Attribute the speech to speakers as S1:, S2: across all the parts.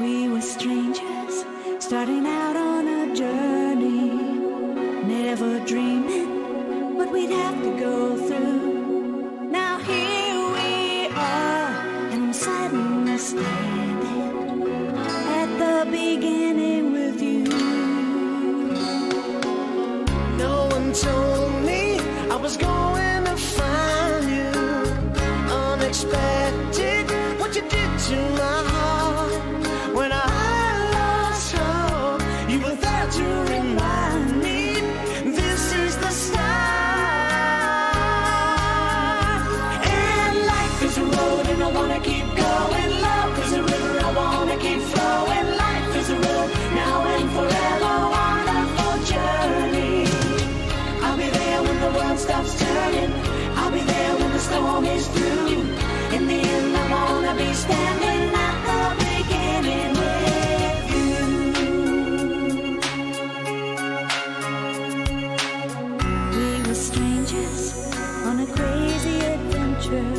S1: We were strangers, starting out on a journey, never dreaming what we'd have to go through. Now here we are, and I'm suddenly standing at the beginning with you.
S2: No one told me I was going to find you. Unexpected, what you did to my heart. When I lost hope, you were there to remind me this is the start. And life is a road and I wanna keep going. Love is a river, I wanna keep flowing. Life is a road, now and forever, wonderful journey. I'll be there when the world stops turning. I'll be there when the storm is through. In the end, I wanna be standing at the beginning with you.
S1: We were strangers on a crazy adventure,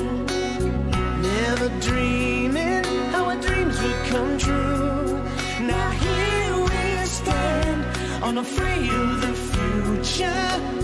S2: Never dreaming how our dreams would come true. Now here we stand, unafraid of the future.